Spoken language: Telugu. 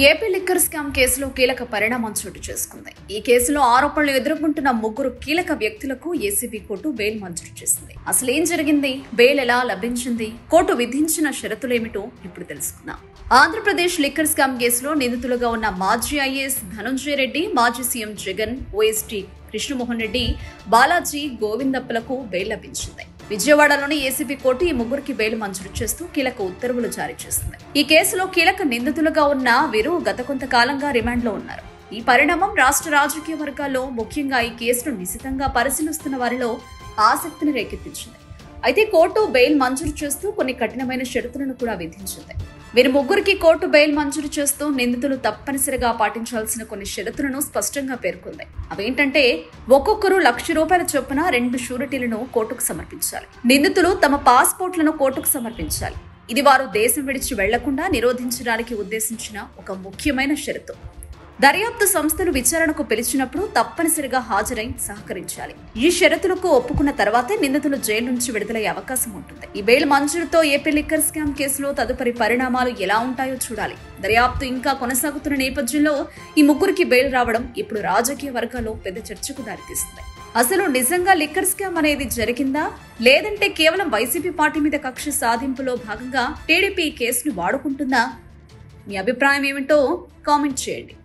ఏపీ లిక్కర్ స్కామ్ కేసులో కీలక పరిణామం చోటు చేసుకుంది. ఈ కేసులో ఆరోపణలు ఎదుర్కొంటున్న ముగ్గురు కీలక వ్యక్తులకు ఏసీబీ కోర్టు బెయిల్ మంజూరు చేసింది. అసలు ఏం జరిగింది, బెయిల్ ఎలా లభించింది, కోర్టు విధించిన షరతులేమిటో ఇప్పుడు తెలుసుకుందాం. ఆంధ్రప్రదేశ్ లిక్కర్ స్కామ్ కేసులో నిందితులుగా ఉన్న మాజీ ఐఏఎస్ ధనంజయ రెడ్డి, మాజీ సీఎం జగన్, ఓఎస్టీ కృష్ణమోహన్ రెడ్డి, బాలాజీ గోవిందప్పలకు బెయిల్ లభించింది. విజయవాడలోని ఏసీబీ కోర్టు ఈ ముగ్గురికి బెయిల్ మంజూరు చేస్తూ కీలక ఉత్తర్వులు జారీ చేసింది. ఈ కేసులో కీలక నిందితులుగా ఉన్న వీరు గత కొంతకాలంగా రిమాండ్లో ఉన్నారు. ఈ పరిణామం రాష్ట్ర రాజకీయ వర్గాల్లో, ముఖ్యంగా ఈ కేసును నిశితంగా పరిశీలిస్తున్న వారిలో ఆసక్తిని రేకెత్తించింది. అయితే కోర్టు బెయిల్ మంజూరు చేస్తూ కొన్ని కఠినమైన షరతులను కూడా విధించింది. వీరి ముగ్గురికి కోర్టు బెయిల్ మంజూరు చేస్తూ నిందితులు తప్పనిసరిగా పాటించాల్సిన కొన్ని షరతులను స్పష్టంగా పేర్కొంది. అవేంటంటే, ఒక్కొక్కరు ₹1,00,000 చొప్పున 2 షూరిటీలను కోర్టుకు సమర్పించాలి. నిందితులు తమ పాస్పోర్ట్లను కోర్టుకు సమర్పించాలి. ఇది వారు దేశం విడిచి వెళ్లకుండా నిరోధించడానికి ఉద్దేశించిన ఒక ముఖ్యమైన షరతు. దర్యాప్తు సంస్థలు విచారణకు పిలిచినప్పుడు తప్పనిసరిగా హాజరై సహకరించాలి. ఈ షరతులకు ఒప్పుకున్న తర్వాతే నిందితులు జైలు నుంచి విడుదలయ్యే అవకాశం ఉంటుంది. ఈ బెయిల్ మంజూరుతో ఏపీ లిక్కర్ స్కామ్ కేసులో తదుపరి పరిణామాలు ఎలా ఉంటాయో చూడాలి. దర్యాప్తు ఇంకా కొనసాగుతున్న నేపథ్యంలో ఈ ముగ్గురికి బెయిల్ రావడం ఇప్పుడు రాజకీయ వర్గాల్లో పెద్ద చర్చకు దారితీస్తుంది. అసలు నిజంగా లిక్కర్ స్కామ్ అనేది జరిగిందా, లేదంటే కేవలం వైసీపీ పార్టీ మీద కక్ష సాధింపులో భాగంగా టీడీపీ కేసును వాడుకుంటుందా? మీ అభిప్రాయం ఏమిటో కామెంట్ చేయండి.